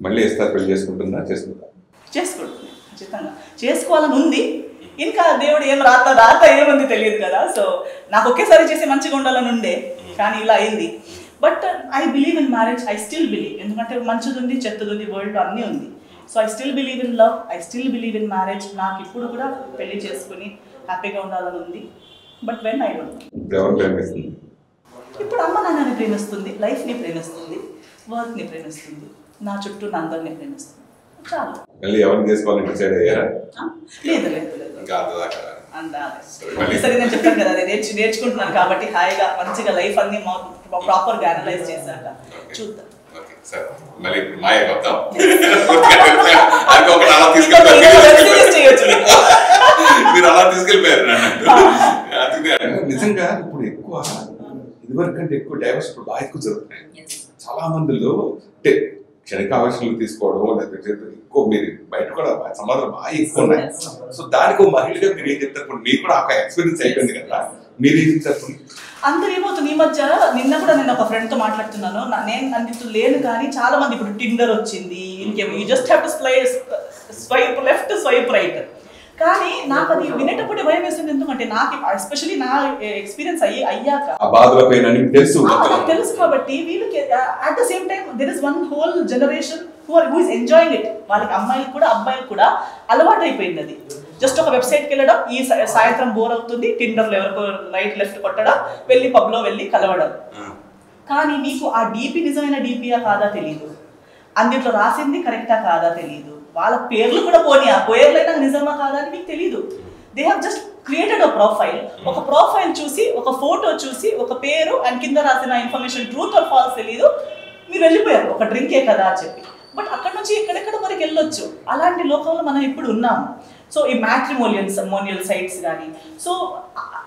మళ్ళీ ఇస్తారు, పెళ్లి చేసుకుంటుందా? చేసుకుంటుంది ఖచ్చితంగా, చేసుకోవాలని ఉంది. ఇంకా దేవుడు ఏం రాత ఏముంది తెలియదు కదా. సో నాకు ఒకేసారి చేసి మంచిగా ఉండాలని ఉండే, కానీ ఇలా అయింది. But I believe in marriage, I still believe. ఎందుకంటే మంచిది ఉంది, చెత్తది ఉంది, వరల్డ్ అన్నీ ఉంది. So I still believe in love, I still believe in marriage. నాకు ఇప్పుడు కూడా పెళ్లి చేసుకుని హ్యాపీగా ఉండాలని ఉంది. But when I don't know. ఇప్పుడు అమ్మ నాన్నని ప్రేమిస్తుంది, లైఫ్ని ప్రేమిస్తుంది, వర్క్ని ప్రేమిస్తుంది, నా చుట్టూ నా అందరిని ప్రేమిస్తుంది. చాలా సరే నేను చెప్పాను కదా, అది నేర్చుకుంటున్నాను కాబట్టి హాయిగా మంచిగా లైఫ్ అన్ని ప్రాపర్గా అనలైజ్ చేశాక చూద్దాం. నిజంగా ఇప్పుడు ఎక్కువ ఇదివరకంటే ఎక్కువ డైవర్స్ ఇప్పుడు బాగా ఎక్కువ జరుగుతున్నాయి. చాలా మందిలో క్షణికావేశాలు తీసుకోవడం, లేకపోతే ఎక్కువ మీరు బయట కూడా సమాధానం బాగా ఎక్కువ ఉన్నాయి. సో దానికి మహిళగా మీరు ఏం చెప్తారు? మీరు కూడా ఒక ఎక్స్పీరియన్స్ అయిపోయింది కదా, మీరు ఏం చెప్తారు? అందరు ఏమవుతుంది ఈ మధ్య, నిన్న కూడా నేను ఒక ఫ్రెండ్తో మాట్లాడుతున్నాను, నేను అందుతూ లేను కానీ చాలా మంది ఇప్పుడు టిండర్ వచ్చింది, ఇంకేమో you just have to swipe left swipe right. కానీ నాకు అది వినేటప్పుడే భయం వేస్తుంది. ఎందుకంటే నాకు ఎస్పెషల్లీ నా ఎక్స్పీరియన్స్ అయ్యాక తెలుసు కాబట్టి వీళ్ళకి at the same time there is one whole generation who is enjoying it. వాళ్ళకి అమ్మాయిలు కూడా అబ్బాయిలు కూడా అలవాటు అయిపోయింది అది. జస్ట్ ఒక వెబ్సైట్కి వెళ్ళడం, ఈ సాయంత్రం బోర్ అవుతుంది, టిండర్లో ఎవరికో రైట్ లెఫ్ట్ కొట్టడం, వెళ్ళి పబ్లో వెళ్ళి కలవడం. కానీ మీకు ఆ డీపీ నిజమైన డీపీయా కాదా తెలియదు, అందులో రాసింది కరెక్టా కాదా తెలియదు, వాళ్ళ పేర్లు కూడా పోనీ ఆ పేర్లైనా నిజమా కాదా అని మీకు తెలియదు. They have just created a profile. ఒక ప్రొఫైల్ చూసి, ఒక ఫోటో చూసి, ఒక పేరు అండ్ కింద రాసిన ఇన్ఫర్మేషన్ ట్రూత్ ఆర్ ఫాల్స్ తెలియదు, మీరు వెళ్ళిపోయారు ఒక డ్రింకే కదా అని చెప్పి. బట్ అక్కడ నుంచి ఎక్కడెక్కడ మనకి వెళ్ళొచ్చు. అలాంటి లోకంలో మనం ఇప్పుడు ఉన్నాము. సో ఈ మ్యాట్రిమోనియల్ సైట్స్ కానీ, సో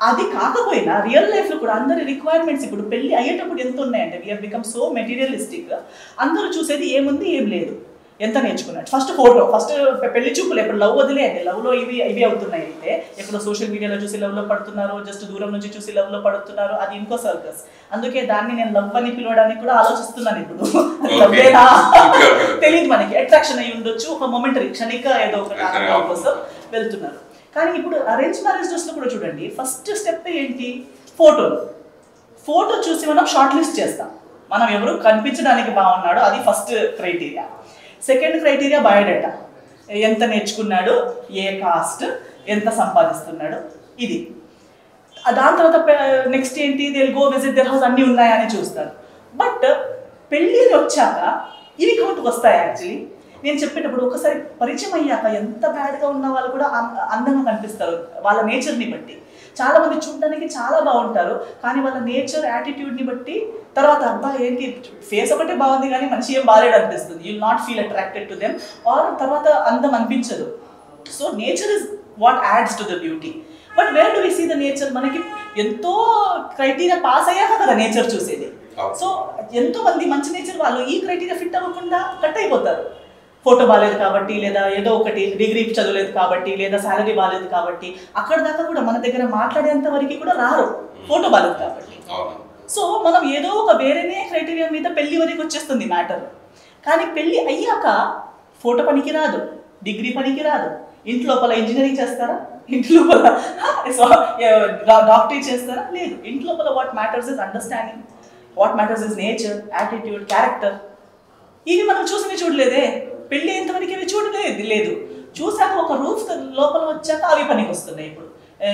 అది కాకపోయినా రియల్ లైఫ్లో కూడా అందరి రిక్వైర్మెంట్స్ ఇప్పుడు పెళ్ళి అయ్యేటప్పుడు ఎంత ఉన్నాయంటే we have become so materialistic. అందరూ చూసేది ఏముంది ఏం లేదు, ఎంత నేర్చుకున్నాడు. ఫస్ట్ ఫోటో, ఫస్ట్ పెళ్లి చూపులు. ఇప్పుడు లవ్ వదిలేయండి, లవ్లో ఇవి అవుతున్నాయి. అయితే ఎక్కడో సోషల్ మీడియాలో చూసి లవ్లో పడుతున్నారు, జస్ట్ దూరం నుంచి చూసి లవ్లో పడుతున్నారు, అది ఇంకో సర్కస్. అందుకే దాన్ని నేను లవ్ అని పిలవడానికి కూడా ఆలోచిస్తున్నాను ఇప్పుడు. లవ్వేనా తెలియదు మనకి, అట్రాక్షన్ అయ్యి ఉండొచ్చు, ఒక మొమెంటరీ క్షణిక ఏదో ఒక కారణం కోసం వెళ్తున్నారు. కానీ ఇప్పుడు అరేంజ్ మ్యారేజెస్లో కూడా చూడండి, ఫస్ట్ స్టెప్ ఏంటి? ఫోటో చూసి మనం షార్ట్ లిస్ట్ చేస్తాం. మనం ఎవరు కనిపించడానికి బాగున్నాడో అది first criteria. Second criteria biodata, ఎంత నేర్చుకున్నాడు, ఏ కాస్ట్, ఎంత సంపాదిస్తున్నాడు, ఇది. దాని తర్వాత నెక్స్ట్ ఏంటి? They will go visit their house, అన్నీ ఉన్నాయని చూస్తారు. బట్ పెళ్ళి వచ్చాక ఇవి కౌంట్కి వస్తాయి. యాక్చువల్లీ నేను చెప్పేటప్పుడు ఒకసారి పరిచయం అయ్యాక ఎంత బ్యాడ్గా ఉన్న వాళ్ళు కూడా అందంగా కనిపిస్తారు వాళ్ళ నేచర్ని బట్టి. చాలామంది చూడడానికి చాలా బాగుంటారు, కానీ వాళ్ళ నేచర్ యాటిట్యూడ్ని బట్టి తర్వాత అబ్బా ఏంటి ఫేస్ ఒకటే బాగుంది కానీ మనిషి ఏం బాగాలేడు అనిపిస్తుంది. You will not feel attracted to them, or తర్వాత అందం అనిపించదు. So nature is what adds to the beauty. But where do we see the nature? మనకి ఎంతో క్రైటీరియా పాస్ అయ్యాక కదా నేచర్ చూసేది. సో ఎంతో మంది మంచి నేచర్ వాళ్ళు ఈ క్రైటీరియా ఫిట్ అవ్వకుండా కట్ అయిపోతారు. ఫోటో బాగాలేదు కాబట్టి, లేదా ఏదో ఒకటి డిగ్రీ చదవలేదు కాబట్టి, లేదా శాలరీ బాగాలేదు కాబట్టి, అక్కడ దాకా కూడా మన దగ్గర మాట్లాడేంత వరకు కూడా రారు, ఫోటో బాగాలేదు కాబట్టి. సో మనం ఏదో ఒక వేరేనే క్రైటీరియా మీద పెళ్లి వరకు వచ్చేస్తుంది మ్యాటర్. కానీ పెళ్ళి అయ్యాక ఫోటో పనికి రాదు, డిగ్రీ పనికి రాదు. ఇంటి లోపల ఇంజనీరింగ్ చేస్తారా? ఇంటి లోపల డాక్టరేట్ చేస్తారా? లేదు. ఇంటి లోపల what matters is understanding, what matters is nature, attitude, character. ఇవి మనం చూసినవి చూడలేదే. పెళ్ళి ఎంతవరకు ఇవి చూడలేదు లేదు. చూసాక ఒక రూఫ్ లోపల వచ్చాక అవి పనికి వస్తున్నాయి. ఇప్పుడు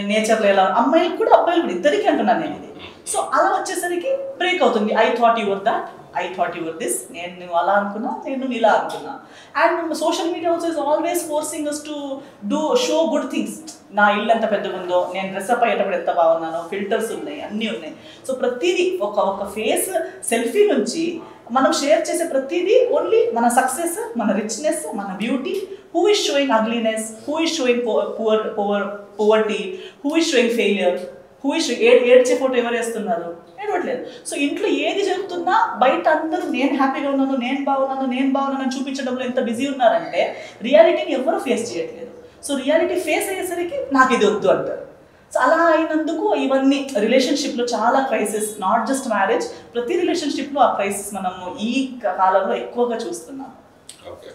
నేచర్లో ఎలా అమ్మాయిలు కూడా అబ్బాయిలు కూడా ఇద్దరికి అంటున్నాను నేను ఇది. సో అలా వచ్చేసరికి బ్రేక్ అవుతుంది. I thought your that, I thought your this, నేను అలా అనుకున్నా, నేను ఇలా అనుకున్నా. And social media also is always forcing us to show good things. నా ఇల్లు ఎంత పెద్దగా ఉందో, నేను డ్రెస్అప్ అయ్యేటప్పుడు ఎంత బాగున్నానో, ఫిల్టర్స్ ఉన్నాయి, అన్నీ ఉన్నాయి. సో ప్రతిదీ ఒక ఫేస్ సెల్ఫీ నుంచి మనం షేర్ చేసే ప్రతిదీ ఓన్లీ మన సక్సెస్, మన రిచ్నెస్, మన beauty. Who is showing ugliness, who is showing poverty, who is showing failure, who is ఏడ్చే ఫోటో ఎవరు వేస్తున్నారు? ఏడవట్లేదు. సో ఇంట్లో ఏది జరుగుతున్నా బయట అందరూ నేను హ్యాపీగా ఉన్నాను, నేను బాగున్నాను చూపించడంలో ఎంత బిజీ ఉన్నారంటే రియాలిటీని ఎవరు ఫేస్ చేయట్లేదు. సో రియాలిటీ ఫేస్ అయ్యేసరికి నాకు ఇది వద్దు అంటారు. సో అలా అయినందుకు ఇవన్నీ రిలేషన్షిప్లో చాలా క్రైసిస్, నాట్ జస్ట్ మ్యారేజ్, ప్రతి రిలేషన్షిప్లో ఆ క్రైసిస్ మనము ఈ కాలంలో ఎక్కువగా చూస్తున్నాం. ఓకే